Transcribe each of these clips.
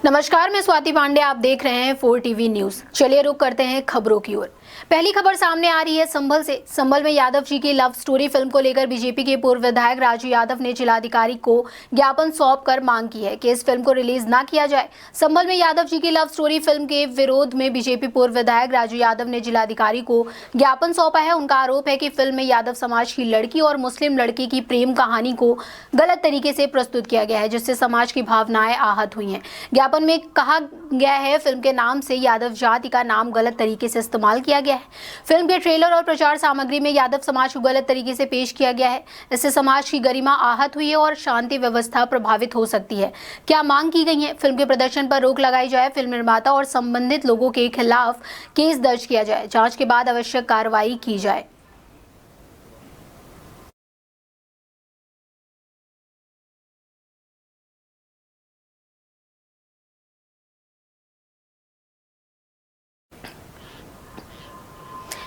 नमस्कार, मैं स्वाति पांडे। आप देख रहे हैं 4 टीवी न्यूज। चलिए रुक करते हैं खबरों की ओर। पहली खबर सामने आ रही है संभल से। संभल में यादव जी की लव स्टोरी फिल्म को लेकर बीजेपी के पूर्व विधायक राजू यादव ने जिलाधिकारी को ज्ञापन सौंपकर मांग की है कि इस फिल्म को रिलीज न किया जाए। संभल में यादव जी की लव स्टोरी फिल्म के विरोध में बीजेपी पूर्व विधायक राजू यादव ने जिलाधिकारी को ज्ञापन सौंपा है। उनका आरोप है कि फिल्म में यादव समाज की लड़की और मुस्लिम लड़की की प्रेम कहानी को गलत तरीके से प्रस्तुत किया गया है, जिससे समाज की भावनाएं आहत हुई हैं। ज्ञापन में कहा गया है फिल्म के नाम से यादव जाति का नाम गलत तरीके से इस्तेमाल किया गया है। फिल्म के ट्रेलर और प्रचार सामग्री में यादव समाज को गलत तरीके से पेश किया गया है। इससे समाज की गरिमा आहत हुई है और शांति व्यवस्था प्रभावित हो सकती है। क्या मांग की गई है? फिल्म के प्रदर्शन पर रोक लगाई जाए, फिल्म निर्माता और संबंधित लोगों के खिलाफ केस दर्ज किया जाए, जांच के बाद आवश्यक कार्रवाई की जाए।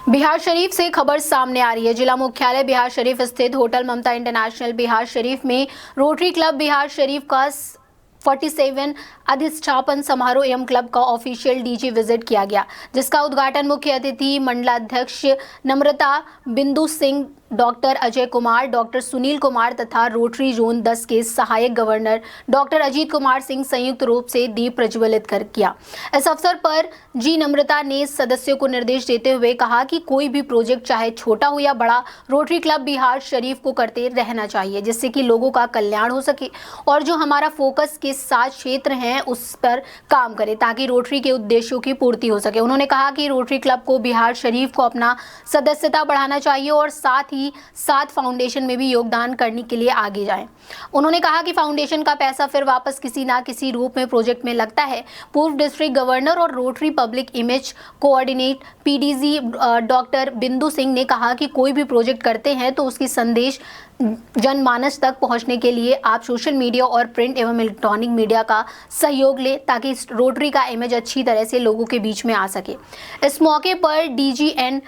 बिहार शरीफ से खबर सामने आ रही है। जिला मुख्यालय बिहार शरीफ स्थित होटल ममता इंटरनेशनल बिहार शरीफ में रोटरी क्लब बिहार शरीफ का 47 अधिष्ठापन समारोह एवं क्लब का ऑफिशियल डीजी विजिट किया गया, जिसका उद्घाटन मुख्य अतिथि मंडलाध्यक्ष नम्रता बिंदु सिंह, डॉक्टर अजय कुमार, डॉक्टर सुनील कुमार तथा रोटरी जोन 10 के सहायक गवर्नर डॉक्टर अजीत कुमार सिंह संयुक्त रूप से दीप प्रज्वलित कर किया। इस अवसर पर जी नम्रता ने सदस्यों को निर्देश देते हुए कहा कि कोई भी प्रोजेक्ट चाहे छोटा हो या बड़ा, रोटरी क्लब बिहार शरीफ को करते रहना चाहिए, जिससे कि लोगों का कल्याण हो सके और जो हमारा फोकस के 7 क्षेत्र हैं उस पर काम करे ताकि रोटरी के उद्देश्यों की पूर्ति हो सके। उन्होंने कहा कि रोटरी क्लब को बिहार शरीफ को अपना सदस्यता बढ़ाना चाहिए और साथ ही 7 फाउंडेशन में भी योगदान करने के लिए आगे जाएं। उन्होंने कहा कि फाउंडेशन का पैसा फिर वापस किसी ना किसी रूप में प्रोजेक्ट में लगता है। पूर्व डिस्ट्रिक्ट गवर्नर और rotary public image coordinate PDG doctor बिंदु सिंह ने कहा कि कोई भी प्रोजेक्ट करते हैं तो उसकी संदेश जनमानस तक पहुंचने के लिए आप सोशल मीडिया और प्रिंट एवं इलेक्ट्रॉनिक मीडिया का सहयोग लें ताकि रोटरी का इमेज अच्छी तरह से लोगों के बीच में आ सके। इस मौके पर डीजीएन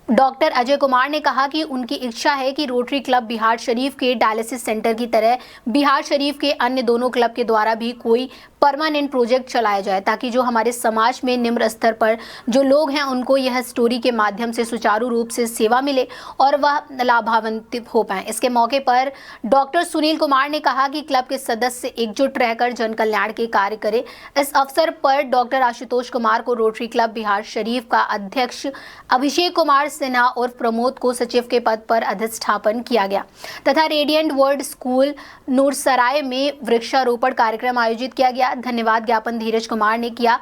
डॉक्टर अजय कुमार ने कहा कि उनकी इच्छा है कि रोटरी क्लब बिहार शरीफ के डायलिसिस सेंटर की तरह बिहार शरीफ के अन्य दोनों क्लब के द्वारा भी कोई परमानेंट प्रोजेक्ट चलाया जाए ताकि जो हमारे समाज में निम्न स्तर पर जो लोग हैं उनको यह स्टोरी के माध्यम से सुचारू रूप से सेवा मिले और वह लाभान्वित हो पाएं। इसके मौके पर डॉक्टर सुनील कुमार ने कहा कि क्लब के सदस्य एकजुट रहकर जन कल्याण के कार्य करें। इस अवसर पर डॉक्टर आशुतोष कुमार को रोटरी क्लब बिहार शरीफ का अध्यक्ष, अभिषेक कुमार सिन्हा और प्रमोद को सचिव के पद पर अधिष्ठापन किया गया तथा रेडियंट वर्ल्ड स्कूल नूरसराय में वृक्षारोपण कार्यक्रम आयोजित किया गया। धन्यवाद ज्ञापन धीरज कुमार ने किया।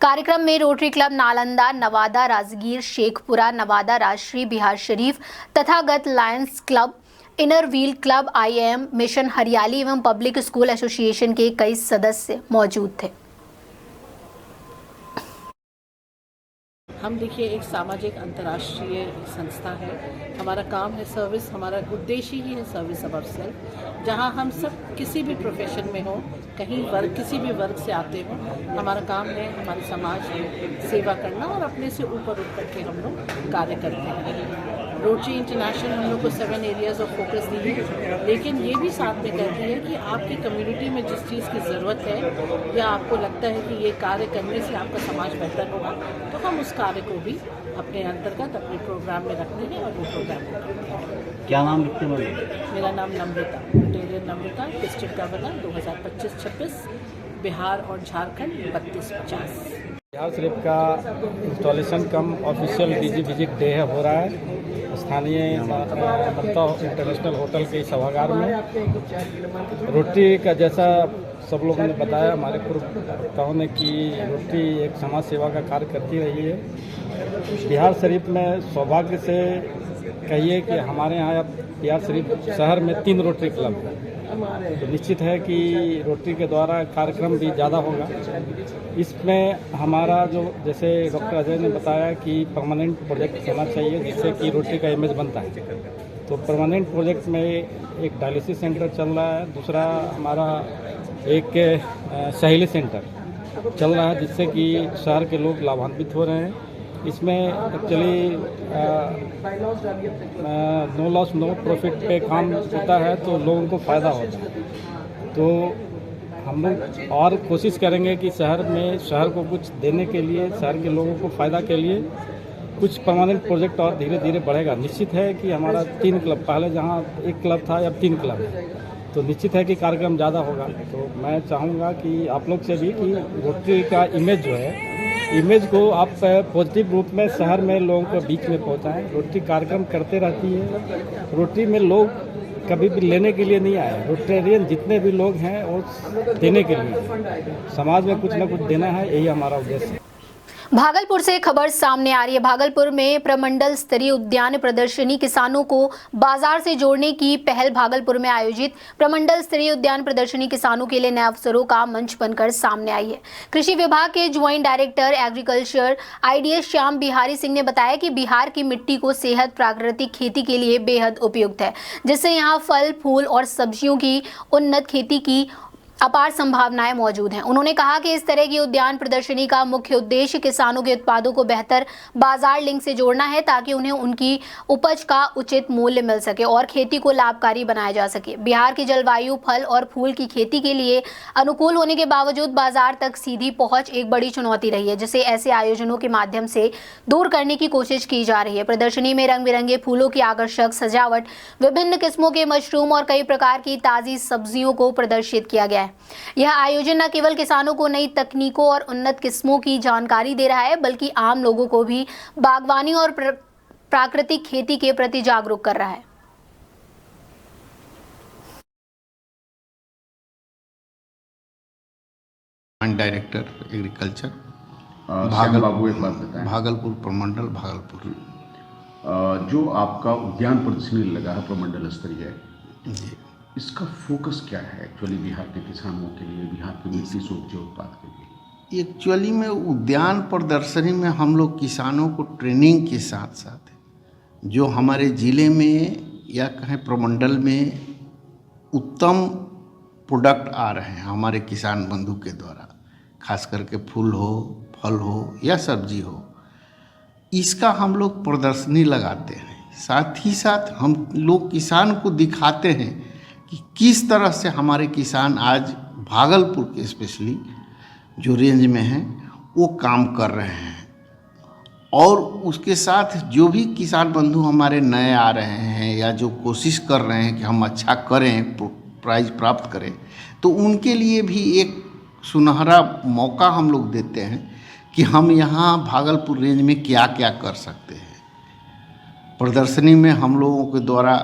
कार्यक्रम में Rotary Club Nalanda, Nawada, Rajgir, Sheikhpura, Nawada, Rajshree, Bihar Sharif, Tathagat Lions Club, Inner Wheel Club, IIM mission Hariyali एवं पब्लिक स्कूल एसोसिएशन के कई सदस्य मौजूद थे। हम देखिए एक सामाजिक अंतर्राष्ट्रीय संस्था है। हमारा काम है सर्विस, हमारा उद्देश्य ही है सर्विस अबव सेल्फ। जहाँ हम सब किसी भी प्रोफेशन में हो, कहीं वर्ग, किसी भी वर्ग से आते हो, हमारा काम है हमारे समाज की सेवा करना और अपने से ऊपर उठ करके हम लोग कार्य करते हैं। रोटरी इंटरनेशनल हम लोग को 7 एरियाज ऑफ फोकस दी है, लेकिन ये भी साथ में कहती है कि आपकी कम्युनिटी में जिस चीज़ की ज़रूरत है या आपको लगता है कि ये कार्य करने से आपका समाज बेहतर होगा, तो हम उस कार्य को भी अपने अंतर्गत अपने प्रोग्राम में रखते हैं और वो प्रोग्राम करते हैं। क्या नाम लिखते हैं? मेरा नाम नम्रता, ब्रिगेडियर नम्रता, डिस्ट्रिक्ट गवर्नर 2025-26, बिहार और झारखंड 32-50। बिहार शरीफ का इंस्टॉलेशन कम ऑफिशियल डीजी विजिट डे हो रहा है स्थानीय ममता इंटरनेशनल होटल के सभागार में। रोटरी का जैसा सब लोगों ने बताया, हमारे पूर्व वक्ताओं ने, कि रोटरी एक समाज सेवा का कार्य करती रही है। बिहार शरीफ में सौभाग्य से कहिए कि हमारे यहाँ बिहार शरीफ शहर में 3 रोटरी क्लब हैं, तो निश्चित है कि रोटरी के द्वारा कार्यक्रम भी ज़्यादा होगा। इसमें हमारा जो, जैसे डॉक्टर अजय ने बताया कि परमानेंट प्रोजेक्ट होना चाहिए जिससे कि रोटरी का इमेज बनता है, तो परमानेंट प्रोजेक्ट में एक डायलिसिस सेंटर चल रहा है, दूसरा हमारा एक सहेली सेंटर चल रहा है जिससे कि शहर के लोग लाभान्वित हो रहे हैं। इसमें actually no loss no profit पे काम होता है तो लोगों को फ़ायदा होता है। तो हम लोग और कोशिश करेंगे कि शहर को कुछ देने के लिए, शहर के लोगों को फ़ायदा के लिए कुछ परमानेंट प्रोजेक्ट और धीरे धीरे बढ़ेगा। निश्चित है कि हमारा 3 क्लब, पहले जहाँ 1 क्लब था अब 3 क्लब है, तो निश्चित है कि कार्यक्रम ज़्यादा होगा। तो मैं चाहूँगा कि आप लोग से भी कि रोटरी का इमेज जो है, इमेज को आप पॉजिटिव रूप में शहर में लोगों के बीच में पहुँचाएँ। रोटरी कार्यक्रम करते रहती है। रोटरी में लोग कभी भी लेने के लिए नहीं आए। रोटेरियन जितने भी लोग हैं वो देने के लिए हैं। समाज में कुछ ना कुछ देना है, यही हमारा उद्देश्य है। भागलपुर से खबर सामने आ रही है। भागलपुर में प्रमंडल स्तरीय उद्यान प्रदर्शनी किसानों को बाजार से जोड़ने की पहल। भागलपुर में आयोजित प्रमंडल स्तरीय उद्यान प्रदर्शनी किसानों के लिए नए अवसरों का मंच बनकर सामने आई है। कृषि विभाग के joint director agriculture IDS Shyam Bihari Singh ने बताया कि बिहार की मिट्टी को सेहत प्राकृतिक खेती के लिए बेहद उपयुक्त है, जिससे यहाँ फल, फूल और सब्जियों की उन्नत खेती की अपार संभावनाएं मौजूद हैं। उन्होंने कहा कि इस तरह की उद्यान प्रदर्शनी का मुख्य उद्देश्य किसानों के उत्पादों को बेहतर बाजार लिंक से जोड़ना है, ताकि उन्हें उनकी उपज का उचित मूल्य मिल सके और खेती को लाभकारी बनाया जा सके। बिहार की जलवायु फल और फूल की खेती के लिए अनुकूल होने के बावजूद बाजार तक सीधी पहुंच एक बड़ी चुनौती रही है, जिसे ऐसे आयोजनों के माध्यम से दूर करने की कोशिश की जा रही है। प्रदर्शनी में रंग बिरंगे फूलों की आकर्षक सजावट, विभिन्न किस्मों के मशरूम और कई प्रकार की ताजी सब्जियों को प्रदर्शित किया गया है। यह आयोजन न केवल किसानों को नई तकनीकों और उन्नत किस्मों की जानकारी दे रहा है, बल्कि आम लोगों को भी बागवानी और प्राकृतिक खेती के प्रति जागरूक कर रहा है। डायरेक्टर एग्रीकल्चर बाबू, एक बात बताएं, भागलपुर प्रमंडल भागलपुर। जो आपका उद्यान प्रदर्शनी लगा है प्रमंडल स्तरीय, जी, इसका फोकस क्या है एक्चुअली बिहार के किसानों के लिए, बिहार के मिट्टी से उपजे उत्पाद के लिए? एक्चुअली में उद्यान प्रदर्शनी में हम लोग किसानों को ट्रेनिंग के साथ साथ जो हमारे ज़िले में या कहें प्रमंडल में उत्तम प्रोडक्ट आ रहे हैं हमारे किसान बंधु के द्वारा, खास करके फूल हो, फल हो या सब्जी हो, इसका हम लोग प्रदर्शनी लगाते हैं। साथ ही साथ हम लोग किसान को दिखाते हैं कि किस तरह से हमारे किसान आज भागलपुर के स्पेशली जो रेंज में हैं वो काम कर रहे हैं। और उसके साथ जो भी किसान बंधु हमारे नए आ रहे हैं या जो कोशिश कर रहे हैं कि हम अच्छा करें, प्राइज प्राप्त करें, तो उनके लिए भी एक सुनहरा मौका हम लोग देते हैं कि हम यहाँ भागलपुर रेंज में क्या क्या कर सकते हैं। प्रदर्शनी में हम लोगों के द्वारा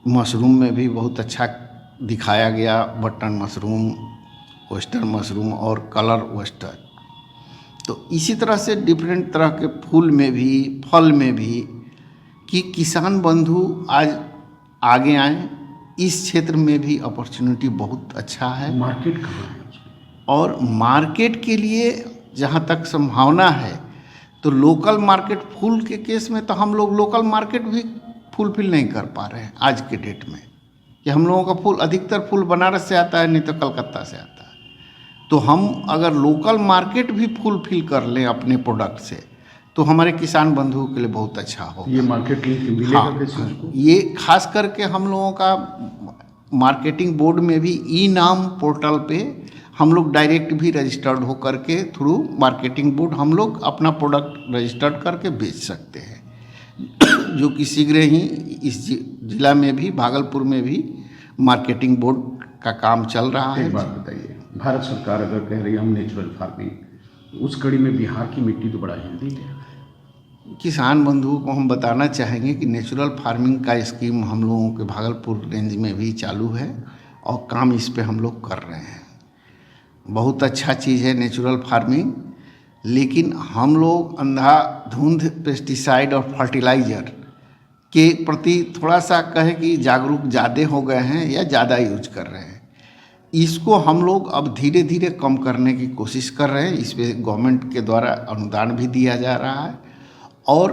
मशरूम में भी बहुत अच्छा दिखाया गया, बटन मशरूम, वेस्टर्न मशरूम और कलर वेस्टर्न। तो इसी तरह से डिफरेंट तरह के फूल में भी, फल में भी, कि किसान बंधु आज आगे आएँ। इस क्षेत्र में भी अपॉर्चुनिटी बहुत अच्छा है। मार्केट कहाँ है उसमें? और मार्केट के लिए जहाँ तक संभावना है तो लोकल मार्केट, फूल के केस में तो हम लोग लोकल मार्केट भी फुलफिल नहीं कर पा रहे हैं आज के डेट में, कि हम लोगों का फूल अधिकतर फूल बनारस से आता है, नहीं तो कलकत्ता से आता है। तो हम अगर लोकल मार्केट भी फुलफिल कर लें अपने प्रोडक्ट से, तो हमारे किसान बंधुओं के लिए बहुत अच्छा होगा। ये मार्केट लिंक मिलेगा कैसे उसको? ये खास करके हम लोगों का मार्केटिंग बोर्ड में भी ई-नाम पोर्टल पे हम लोग डायरेक्ट भी रजिस्टर्ड हो करके थ्रू मार्केटिंग बोर्ड हम लोग अपना प्रोडक्ट रजिस्टर्ड करके बेच सकते हैं, जो कि शीघ्र ही इस जिला में भी, भागलपुर में भी मार्केटिंग बोर्ड का काम चल रहा है। एक बात बताइए, भारत सरकार अगर कह रही है हम नेचुरल फार्मिंग, उस कड़ी में बिहार की मिट्टी तो बड़ा हेल्दी है। किसान बंधुओं को हम बताना चाहेंगे कि नेचुरल फार्मिंग का स्कीम हम लोगों के भागलपुर रेंज में भी चालू है और काम इस पे हम लोग कर रहे हैं। बहुत अच्छा चीज़ है नेचुरल फार्मिंग, लेकिन हम लोग अंधाधुंध पेस्टिसाइड और फर्टिलाइज़र के प्रति थोड़ा सा कहें कि जागरूक ज़्यादा हो गए हैं या ज़्यादा यूज कर रहे हैं। इसको हम लोग अब धीरे धीरे कम करने की कोशिश कर रहे हैं। इस पे गवर्नमेंट के द्वारा अनुदान भी दिया जा रहा है और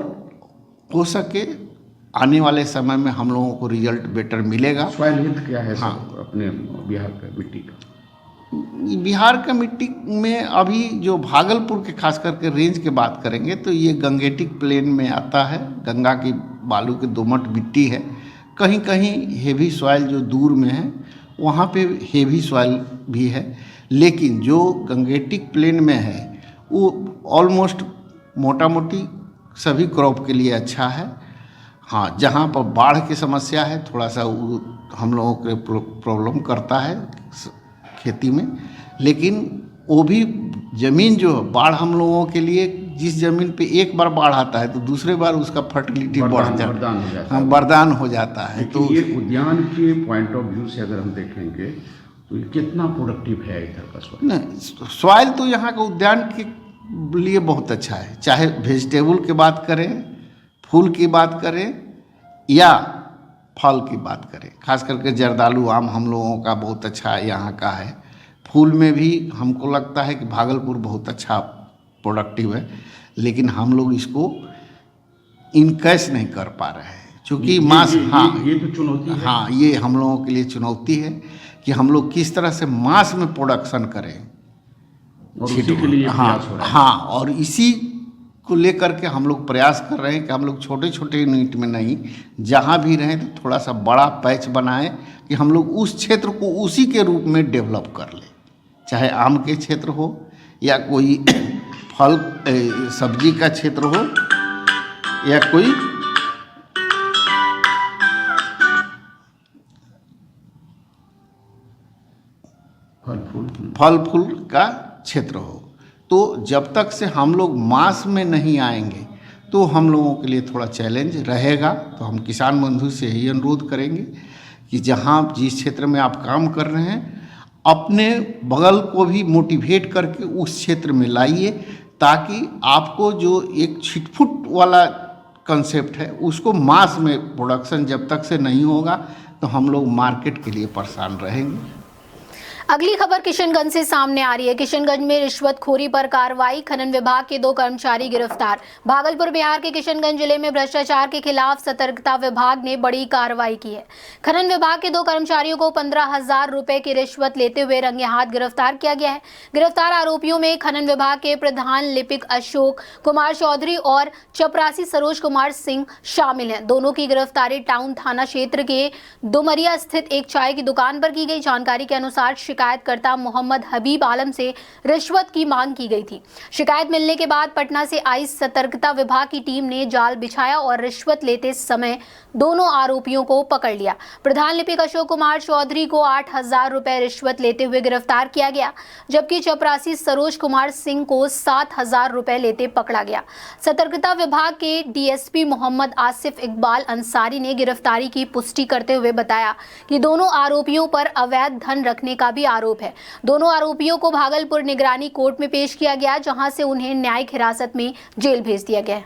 हो सके आने वाले समय में हम लोगों को रिजल्ट बेटर मिलेगा। सॉइल हेल्थ क्या है? हाँ, अपने बिहार का मिट्टी का, बिहार का मिट्टी में अभी जो भागलपुर के खास करके रेंज के बात करेंगे तो ये गंगेटिक प्लेन में आता है। गंगा की बालू के दोमट मिट्टी है। कहीं कहीं हेवी सॉइल जो दूर में है वहाँ पे हेवी सॉइल भी है, लेकिन जो गंगेटिक प्लेन में है वो ऑलमोस्ट मोटा मोटी सभी क्रॉप के लिए अच्छा है। हाँ, जहाँ पर बाढ़ की समस्या है थोड़ा सा वो हम लोगों के प्रॉब्लम करता है खेती में, लेकिन वो भी ज़मीन जो है बाढ़ हम लोगों के लिए, जिस ज़मीन पे एक बार बाढ़ आता है तो दूसरे बार उसका फर्टिलिटी बढ़ जाता है, हाँ वरदान हो जाता है। तो ये उद्यान के पॉइंट ऑफ व्यू से अगर हम देखेंगे तो ये कितना प्रोडक्टिव है इधर का सॉइल? नहीं, सॉइल तो यहाँ का उद्यान के लिए बहुत अच्छा है, चाहे वेजिटेबल की बात करें, फूल की बात करें या फल की बात करें। खास करके जर्दालू आम हम लोगों का बहुत अच्छा यहाँ का है। फूल में भी हमको लगता है कि भागलपुर बहुत अच्छा प्रोडक्टिव है, लेकिन हम लोग इसको इनकैश नहीं कर पा रहे हैं क्योंकि मास, हाँ ये तो चुनौती है। हाँ, ये हम लोगों के लिए चुनौती है कि हम लोग किस तरह से मास में प्रोडक्शन करें, और उसी के लिए प्रयास हो रहा है। हाँ, और इसी को लेकर के हम लोग प्रयास कर रहे हैं कि हम लोग छोटे छोटे यूनिट में नहीं, जहाँ भी रहें तो थोड़ा सा बड़ा पैच बनाएं कि हम लोग उस क्षेत्र को उसी के रूप में डेवलप कर लें, चाहे आम के क्षेत्र हो या कोई फल सब्जी का क्षेत्र हो या कोई फल फूल का क्षेत्र हो। तो जब तक से हम लोग मास में नहीं आएंगे तो हम लोगों के लिए थोड़ा चैलेंज रहेगा। तो हम किसान बंधु से यही अनुरोध करेंगे कि जहाँ जिस क्षेत्र में आप काम कर रहे हैं अपने बगल को भी मोटिवेट करके उस क्षेत्र में लाइए, ताकि आपको जो एक छिटफुट वाला कंसेप्ट है उसको मास में प्रोडक्शन जब तक से नहीं होगा तो हम लोग मार्केट के लिए परेशान रहेंगे। अगली खबर किशनगंज से सामने आ रही है। किशनगंज में रिश्वतखोरी पर कार्रवाई, खनन विभाग के 2 कर्मचारी गिरफ्तार। भागलपुर बिहार के किशनगंज जिले में भ्रष्टाचार के खिलाफ सतर्कता विभाग ने बड़ी कार्रवाई की है। खनन विभाग के 2 कर्मचारियों को 15,000 रुपए की रिश्वत लेते हुए रंगे हाथ गिरफ्तार किया गया है। गिरफ्तार आरोपियों में खनन विभाग के प्रधान लिपिक अशोक कुमार चौधरी और चपरासी सरोज कुमार सिंह शामिल हैं। दोनों की गिरफ्तारी टाउन थाना क्षेत्र के डुमरिया स्थित एक चाय की दुकान पर की गई। जानकारी के अनुसार शिकायतकर्ता मोहम्मद हबीब आलम से रिश्वत की मांग की गई थी। शिकायत मिलने के बाद पटना से आई सतर्कता विभाग की टीम ने जाल बिछाया और रिश्वत लेते समय दोनों आरोपियों को पकड़ लिया। प्रधान लिपिक अशोक कुमार चौधरी को 8,000 रुपए रिश्वत लेते हुए गिरफ्तार किया गया, जबकि चपरासी सरोज कुमार सिंह को 7,000 रुपए लेते पकड़ा गया। सतर्कता विभाग के डीएसपी मोहम्मद आसिफ इकबाल अंसारी ने गिरफ्तारी की पुष्टि करते हुए बताया कि दोनों आरोपियों पर अवैध धन रखने का भी आरोप है। दोनों आरोपियों को भागलपुर निगरानी कोर्ट में पेश किया गया, जहां से उन्हें न्यायिक हिरासत में जेल भेज दिया गया।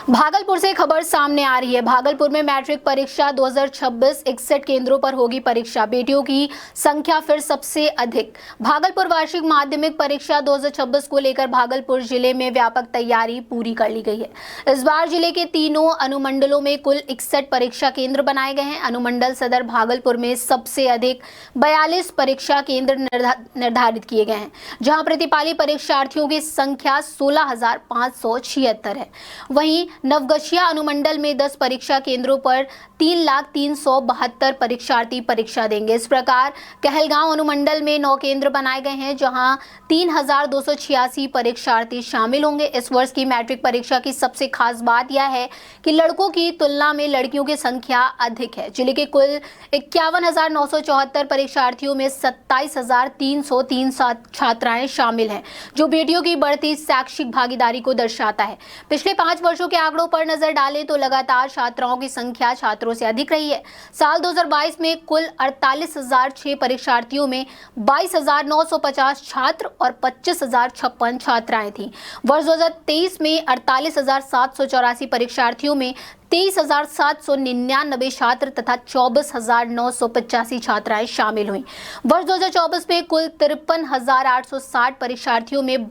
भागलपुर से खबर सामने आ रही है। भागलपुर में मैट्रिक परीक्षा 2026 61 केंद्रों पर होगी परीक्षा। बेटियों की संख्या फिर सबसे अधिक। भागलपुर वार्षिक माध्यमिक परीक्षा 2026 को लेकर भागलपुर जिले में व्यापक तैयारी पूरी कर ली गई है। इस बार जिले के तीनों अनुमंडलों में कुल 61 परीक्षा केंद्र बनाए गए हैं। अनुमंडल सदर भागलपुर में सबसे अधिक 42 परीक्षा केंद्र निर्धारित किए गए हैं, जहां प्रतिपाली परीक्षार्थियों की संख्या 16,576 है। वहीं नवगछिया अनुमंडल में 10 परीक्षा केंद्रों पर 3,372 परीक्षार्थी परीक्षा देंगे। इस प्रकार कहलगांव अनुमंडल में 9 केंद्र बनाए गए हैं, जहां 3,286 परीक्षार्थी शामिल होंगे। इस वर्ष की मैट्रिक परीक्षा की सबसे खास बात यह है कि लड़कों की तुलना में लड़कियों की संख्या अधिक है। जिले के कुल 51,974 परीक्षार्थियों में 27,303 छात्राएं शामिल हैं, जो बेटियों की बढ़ती शैक्षिक भागीदारी को दर्शाता है। पिछले 5 वर्षों के आंकड़ों पर नजर डालें तो लगातार छात्राओं की संख्या छात्रों से अधिक रही है। साल 2022 में कुल 48,006 परीक्षार्थियों में 22,950 छात्र और 25,056 छात्राएं थीं। वर्ष 2023 में 48,784 परीक्षार्थियों में 23,799 छात्र तथा 24,985 छात्राएं शामिल हुई। वर्ष 2024 में कुल 53,860 परीक्षार्थियों में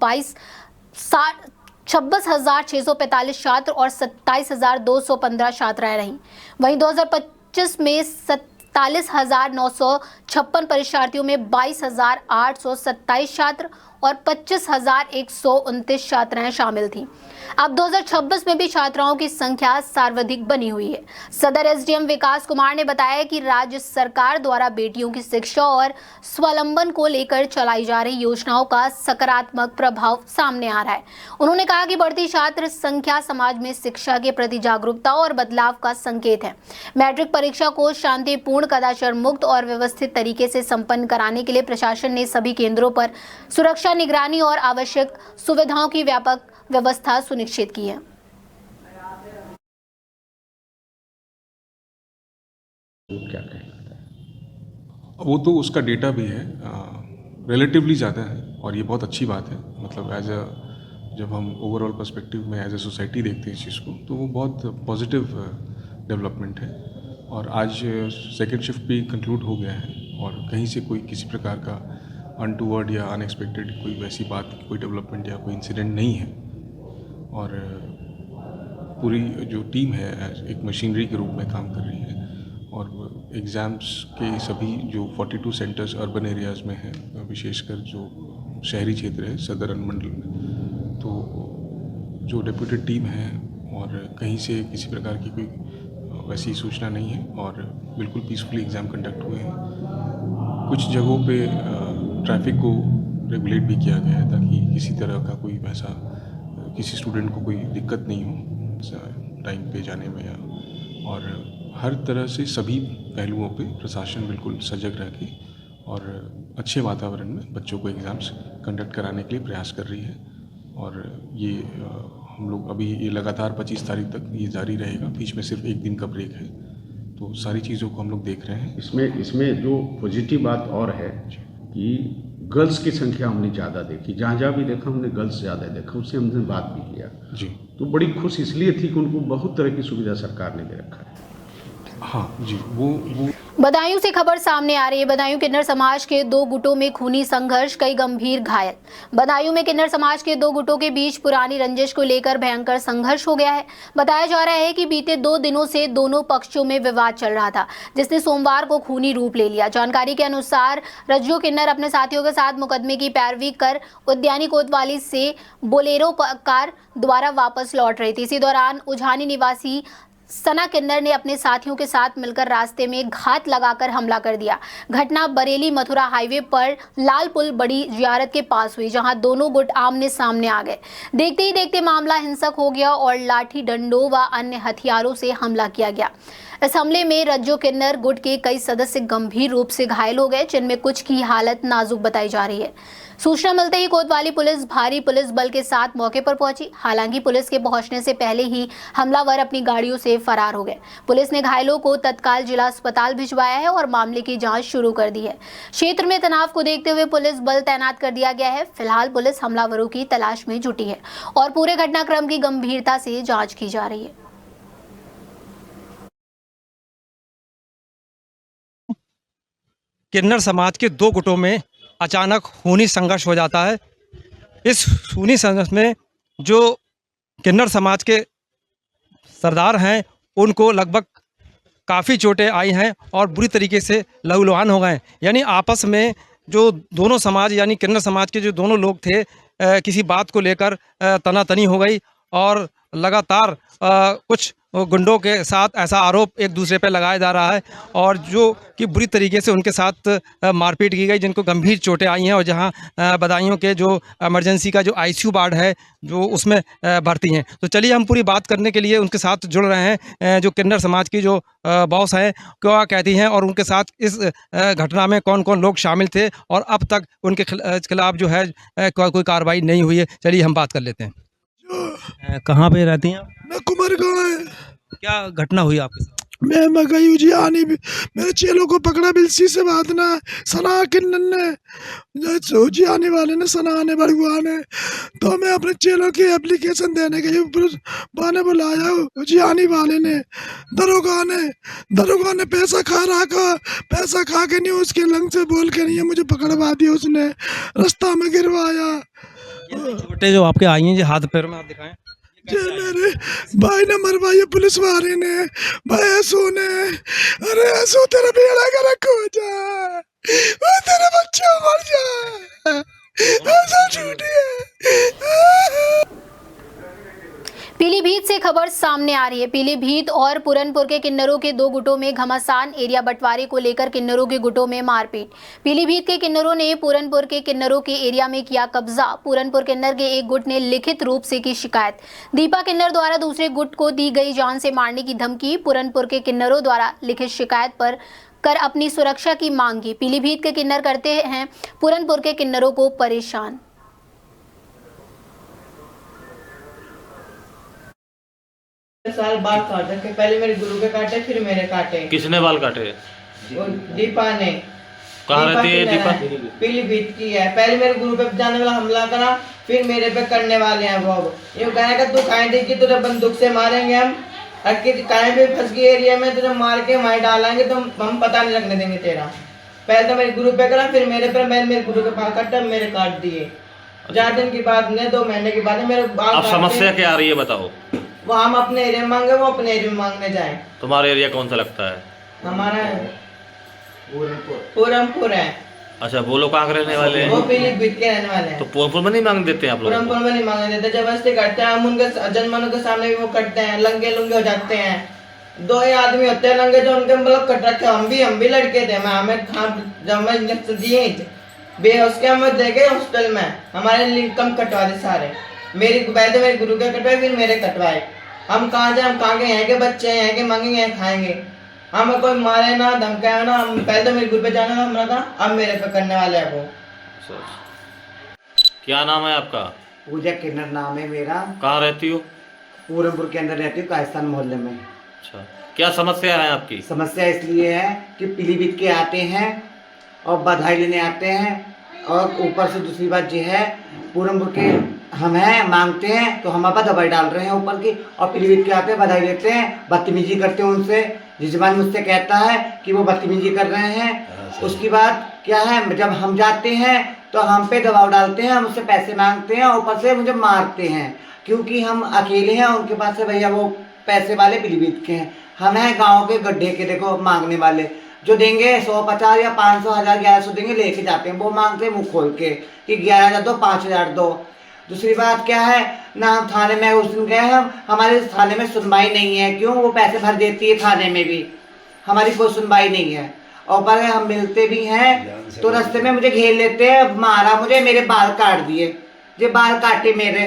26,645 छात्र और 27,215 छात्राएं रहीं। वहीं 2025 में 47,956 परीक्षार्थियों में 22,827 छात्र और 25,129 छात्राएं शामिल थीं। अब 2026 में भी छात्राओं की संख्या सर्वाधिक बनी हुई है। सदर एसडीएम विकास कुमार ने बताया कि राज्य सरकार द्वारा बेटियों की शिक्षा और स्वावलंबन को लेकर चलाई जा रही योजनाओं का सकारात्मक प्रभाव सामने आ रहा है। उन्होंने कहा कि बढ़ती छात्र संख्या समाज में शिक्षा के प्रति जागरूकता और बदलाव का संकेत है। मैट्रिक परीक्षा को शांतिपूर्ण, कदाचार मुक्त और व्यवस्थित तरीके से संपन्न कराने के लिए प्रशासन ने सभी केंद्रों पर सुरक्षा, निगरानी और आवश्यक सुविधाओं की व्यापक व्यवस्था सुनिश्चित की है। क्या कहलाता है? वो तो उसका डेटा भी है, रिलेटिवली ज़्यादा है और ये बहुत अच्छी बात है। मतलब जब हम ओवरऑल पर्सपेक्टिव में एज ए सोसाइटी देखते हैं इस चीज़ को, तो वो बहुत पॉजिटिव डेवलपमेंट है। और आज सेकेंड शिफ्ट भी कंक्लूड हो गया है और कहीं से कोई किसी प्रकार का अनटूवर्ड या अनएक्सपेक्टेड कोई वैसी बात, कोई डेवलपमेंट या कोई इंसिडेंट नहीं है। और पूरी जो टीम है एक मशीनरी के रूप में काम कर रही है और एग्ज़ाम्स के सभी जो 42 सेंटर्स अर्बन एरियाज़ में हैं, विशेषकर जो शहरी क्षेत्र है सदर अनुमंडल में, तो जो डेप्यूटेड टीम है और कहीं से किसी प्रकार की कोई वैसी सूचना नहीं है और बिल्कुल पीसफुली एग्ज़ाम कंडक्ट हुए हैं। कुछ जगहों पे ट्रैफिक को रेगुलेट भी किया गया है ताकि किसी तरह का कोई वैसा किसी स्टूडेंट को कोई दिक्कत नहीं हो टाइम पे जाने में और हर तरह से सभी पहलुओं पे प्रशासन बिल्कुल सजग रह के और अच्छे वातावरण में बच्चों को एग्ज़ाम्स कंडक्ट कराने के लिए प्रयास कर रही है। और ये हम लोग अभी ये लगातार 25 तारीख तक ये जारी रहेगा, बीच में सिर्फ एक दिन का ब्रेक है। तो सारी चीज़ों को हम लोग देख रहे हैं। इसमें जो पॉजिटिव बात और है कि गर्ल्स की संख्या हमने ज़्यादा देखी, जहाँ जहाँ भी देखा हमने गर्ल्स ज़्यादा देखा, उससे हमने बात भी किया जी। तो बड़ी खुश इसलिए थी कि उनको बहुत तरह की सुविधा सरकार ने दे रखा है। हाँ जी, वो बदायूं से खबर सामने आ रही है। बदायूं किन्नर समाज के दो गुटों में खूनी संघर्ष, कई गंभीर घायल। बदायूं में किन्नर समाज के दो गुटों के बीच पुरानी रंजिश को लेकर भयंकर संघर्ष हो गया है। बताया जा रहा है कि बीते 2 दिनों से दोनों पक्षों में विवाद चल रहा था, जिसने सोमवार को खूनी रूप ले लिया। जानकारी के अनुसार रज्जू किन्नर अपने साथियों के साथ मुकदमे की पैरवी कर उद्यानी कोतवाली से बोलेरो कार द्वारा वापस लौट रही थी। इसी दौरान उझानी निवासी सना किन्नर ने अपने साथियों के साथ मिलकर रास्ते में घात लगाकर हमला कर दिया। घटना बरेली मथुरा हाईवे पर लाल पुल बड़ी जियारत के पास हुई, जहां दोनों गुट आमने सामने आ गए। देखते ही देखते मामला हिंसक हो गया और लाठी डंडों व अन्य हथियारों से हमला किया गया। इस हमले में रज्जो किन्नर गुट के कई सदस्य गंभीर रूप से घायल हो गए, जिनमें कुछ की हालत नाजुक बताई जा रही है। सूचना मिलते ही कोतवाली पुलिस भारी पुलिस बल के साथ मौके पर पहुंची। हालांकि पुलिस के पहुंचने से पहले ही हमलावर अपनी गाड़ियों से फरार हो गए। पुलिस ने घायलों को तत्काल जिला अस्पताल भिजवाया है और मामले की जांच शुरू कर दी है। क्षेत्र में तनाव को देखते हुए पुलिस बल तैनात कर दिया गया है। फिलहाल पुलिस हमलावरों की तलाश में जुटी है और पूरे घटनाक्रम की गंभीरता से जाँच की जा रही है। किन्नर समाज के दो गुटों में अचानक खूनी संघर्ष हो जाता है। इस खूनी संघर्ष में जो किन्नर समाज के सरदार हैं उनको लगभग काफ़ी चोटें आई हैं और बुरी तरीके से लहूलुहान हो गए। यानी आपस में जो दोनों समाज यानी किन्नर समाज के जो दोनों लोग थे किसी बात को लेकर तनातनी हो गई और लगातार कुछ गुंडों के साथ ऐसा आरोप एक दूसरे पर लगाया जा रहा है और जो कि बुरी तरीके से उनके साथ मारपीट की गई, जिनको गंभीर चोटें आई हैं और जहां बदायूं के जो इमरजेंसी का जो आईसीयू वार्ड है जो उसमें भर्ती हैं। तो चलिए हम पूरी बात करने के लिए उनके साथ जुड़ रहे हैं जो किन्नर समाज की जो बॉस हैं, क्या कहती हैं और उनके साथ इस घटना में कौन कौन लोग शामिल थे और अब तक उनके खिलाफ जो है कोई कार्रवाई नहीं हुई है। चलिए हम बात कर लेते हैं। कहाँ पे रहती हैं आप? मैं कुमार गाँव है। क्या घटना हुई आपके साथ? मैं गई उजियानी मेरे चेलों को पकड़ा बिल्सी से बांधना सना किन्नर ने उजियानी वाले ने सना ने बड़ुआ ने, तो मैं अपने चेलों की एप्लीकेशन देने के लिए बाने बुलाया। उजियानी वाले ने दरोगा ने पैसा खा के नहीं, उसके लंग से बोल के नहीं मुझे पकड़वा दिया, उसने रास्ता में गिरवाया। छोटे जो आपके आई हैं जो हाथ पैर में आप दिखाएं। जे मेरे भाई ने मरवाई पुलिस वाले ने, भाई ऐसो ने, अरे ऐसो तेरा बेड़ा का रखो जा, वो तेरे बच्चे मर जाए। सब झूठी है। पीलीभीत से खबर सामने आ रही है। पीलीभीत और पूरनपुर के किन्नरों के दो गुटों में घमासान। एरिया बंटवारे को लेकर किन्नरों के गुटों में मारपीट। पीलीभीत के किन्नरों ने पूरनपुर के किन्नरों के एरिया में किया कब्जा। पूरनपुर किन्नर के एक गुट ने लिखित रूप से की शिकायत। दीपा किन्नर द्वारा दूसरे गुट को दी गई जान से मारने की धमकी। पूरनपुर के किन्नरों द्वारा लिखित शिकायत पर कर अपनी सुरक्षा की मांग की। पीलीभीत के किन्नर करते हैं पूरनपुर के किन्नरों को परेशान। साल बाल काटे के पहले मेरे गुरु के काटे फिर मेरे काटे। किसने बाल काटे? वो दीपा ने। कहाँ रहती है दीपा? पीलीभीत की है। पहले मेरे गुरु पे जाने वाला हमला करा, फिर मेरे पे करने वाले हैं। वो यूँ कहने का तू कहीं देखी तुझे बंदूक से मारेंगे हम, कहीं भी फंस गई एरिया में तुझे मार के मार डालेंगे तो हम पता नहीं लगने देंगे तेरा। पहले तो मेरे गुरु पे करा, फिर मेरे पे। मैंने मेरे गुरु के बाल काटा, मेरे काट दिए। 4 दिन की बात नहीं, 2 महीने की बात है। मेरे बाल। अब समस्या क्या आ रही है बताओ? वो हम अपने एरिया में मांगे, वो अपने एरिया में मांगने जाए। तुम्हारा एरिया कौन सा लगता है? हमारा पूरनपुर है। अच्छा, वो लोग कहाँ के रहने वाले हैं? वो पीलीभीत के रहने वाले हैं। तो पूरनपुर में नहीं मांग देते हैं आप लोग? पूरनपुर में नहीं मांगने देते, जबरदस्ती करते हैं। हम उनके जनमानों के सामने भी वो करते हैं, लंगे लुंगे हो जाते हैं। 2 ही आदमी होते हैं लंगे जो उनके मतलब कट रखे। हम भी लड़के थे। हमें जब मैं इंजेक्शन दिए बेहोश के हमें दे गए हॉस्पिटल में। हमारे लिंकम कटवा दे सारे। पहले मेरे गुरु के कटवाए, फिर मेरे कटवाए। हम कहाँ जाए? हम कहाँ के यहाँ के बच्चे हैं, यहाँ के मांगेंगे, यहाँ खाएंगे। हमें कोई मारे ना, धमकाए ना। हम पहले तो मेरे गुरु पे जाना था, हमने कहा अब मेरे पे करने वाले हैं वो। क्या नाम है आपका? पूजा किन्नर नाम है मेरा। कहाँ रहती हो? पूरनपुर के अंदर रहती हूँ, कायस्थान मोहल्ले में। अच्छा, क्या समस्या है आपकी? समस्या इसलिए है कि पीलीभीत के आते हैं और बधाई लेने आते हैं, और ऊपर से दूसरी बात ये है पूरनपुर के हम हैं मांगते हैं तो हम अब दवाई डाल रहे हैं ऊपर की, और पीलीभीत के आते हैं बधाई लेते हैं, बदतमीजी करते हैं उनसे। जिजमान मुझसे कहता है कि वो बदतमीजी कर रहे हैं। उसकी बात क्या है, जब हम जाते हैं तो हम पे दबाव डालते हैं, मुझसे पैसे मांगते हैं, ऊपर से मुझे मारते हैं क्योंकि हम अकेले हैं। उनके पास से भैया वो पैसे वाले पीलीभीत के हैं, हम हैं गाँव के गड्ढे के देखो मांगने वाले। जो देंगे 150 या 500 1000 1100 देंगे, लेके जाते हैं। वो मांगते हैं मुँह खोल के कि 11,000 दो, 5,000 दो। दूसरी बात क्या है ना, हम थाने में उस दिन गए, हमारे थाने में सुनवाई नहीं है। क्यों? वो पैसे भर देती है थाने में भी, हमारी कोई सुनवाई नहीं है। और पर हम मिलते भी हैं तो रास्ते में मुझे घेर लेते हैं, मारा मुझे, मेरे बाल काट दिए। ये बाल काटे, मेरे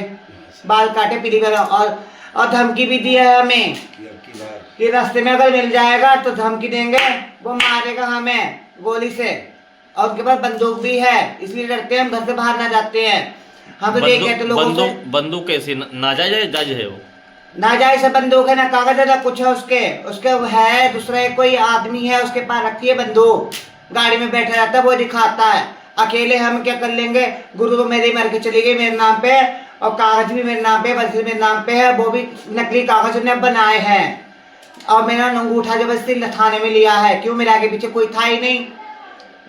बाल काटे पीलीभीत। और धमकी भी दी है हमें कि रास्ते में अगर मिल जाएगा तो धमकी देंगे, वो मारेगा हमें गोली से। और उनके पास बंदूक भी है, इसलिए डरते हैं, हम घर से बाहर ना जाते हैं। हम तो देखे तो लोगों से बंदूक कैसी नाजायज है? वो नाजायज से बंदूक है ना, कागज है कुछ है उसके है। दूसरा कोई आदमी है उसके पास रखी है बंदूक, गाड़ी में बैठा रहता है, वो दिखाता है। अकेले हम क्या कर लेंगे? गुरु तो मेरे मर के चली गई मेरे नाम पे, और कागज भी मेरे नाम पे, बस मेरे नाम पे है। वो भी नकली कागज उन्हें बनाए हैं, और मेरा अंगूठा जबरदस्ती थाने में लिया है। क्यों? मेरे आगे पीछे कोई था ही नहीं,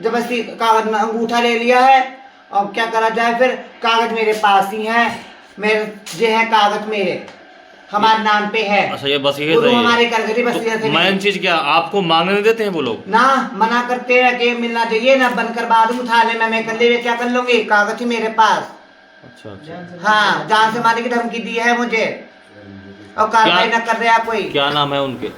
जबरदस्ती कागज अंगूठा ले लिया है। और क्या करा जाए फिर? कागज मेरे पास ही है, मेरे ये है कागज मेरे, हमारे नाम पे है। अच्छा, ये बस ये हमारे कर बस मेन चीज क्या आपको मांगने नहीं देते हैं वो लोग? ना, मना करते हैं कि मिलना चाहिए ना, बनकर बाद में थाने में मैं कर ले क्या कर लूंगी, कागज ही मेरे पास। अच्छा। हाँ, जान से मारने की धमकी दी है मुझे, और कार्रवाई न कर रहा कोई। क्या नाम है उनके?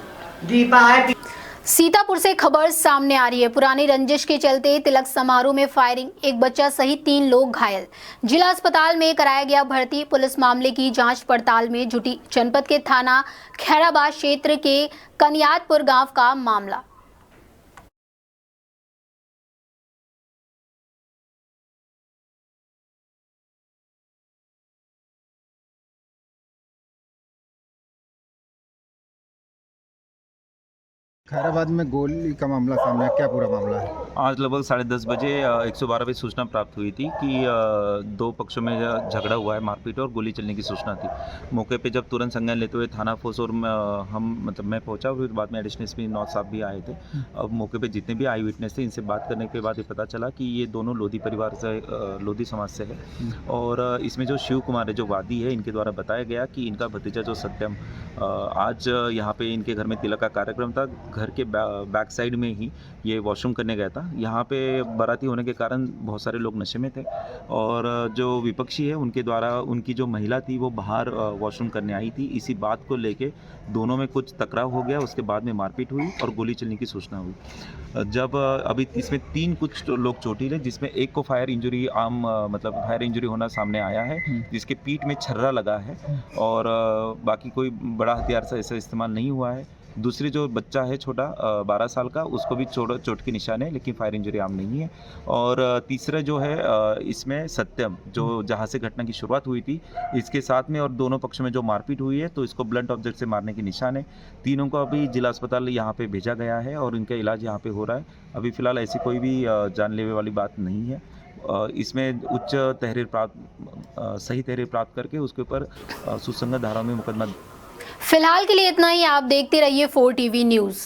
दीपा है। सीतापुर से खबर सामने आ रही है। पुरानी रंजिश के चलते तिलक समारोह में फायरिंग, एक बच्चा सहित 3 लोग घायल। जिला अस्पताल में कराया गया भर्ती। पुलिस मामले की जांच पड़ताल में जुटी। जनपद के थाना खैराबाद क्षेत्र के कनियातपुर गांव का मामला। खैराबाद में गोली का मामला सामने, क्या पूरा मामला है? आज लगभग 10:30 बजे 112 पे सूचना प्राप्त हुई थी कि 2 पक्षों में झगड़ा हुआ है, मारपीट और गोली चलने की सूचना थी। मौके पे जब तुरंत संज्ञान लेते हुए थाना फोर्स और मैं पहुंचा, फिर बाद में एडिशनल एसपी नौत साहब भी आए थे। अब मौके पे जितने भी आई विटनेस थे, इनसे बात करने के बाद ये पता चला कि ये दोनों लोधी परिवार से, लोधी समाज से है। और इसमें जो शिव कुमार है, जो वादी है, इनके द्वारा बताया गया कि इनका भतीजा जो सत्यम आज यहाँ पे इनके घर में तिलक का कार्यक्रम था, घर के बैक साइड में ही ये वॉशरूम करने गया था। यहाँ पे बाराती होने के कारण बहुत सारे लोग नशे में थे और जो विपक्षी है उनके द्वारा उनकी जो महिला थी वो बाहर वॉशरूम करने आई थी। इसी बात को लेके दोनों में कुछ टकराव हो गया, उसके बाद में मारपीट हुई और गोली चलने की सूचना हुई। जब अभी इसमें 3 कुछ लोग चोटिल हैं, जिसमें एक को फायर इंजरी मतलब फायर इंजरी होना सामने आया है, जिसके पीठ में छर्रा लगा है और बाकी कोई बड़ा हथियार से ऐसा इस्तेमाल नहीं हुआ है। दूसरी जो बच्चा है छोटा 12 साल का, उसको भी चोट के निशान है, लेकिन फायर इंजरी आम नहीं है। और तीसरा जो है इसमें सत्यम, जो जहाँ से घटना की शुरुआत हुई थी, इसके साथ में और दोनों पक्षों में जो मारपीट हुई है तो इसको ब्लंट ऑब्जेक्ट से मारने के निशान है। तीनों को अभी जिला अस्पताल यहाँ पे भेजा गया है और इनका इलाज यहाँ पे हो रहा है। अभी फ़िलहाल ऐसी कोई भी जानलेवा वाली बात नहीं है। इसमें उच्च तहरीर सही तहरीर प्राप्त करके उसके ऊपर सुसंगत धाराओं में मुकदमा। फिलहाल के लिए इतना ही। आप देखते रहिए 4 TV न्यूज़।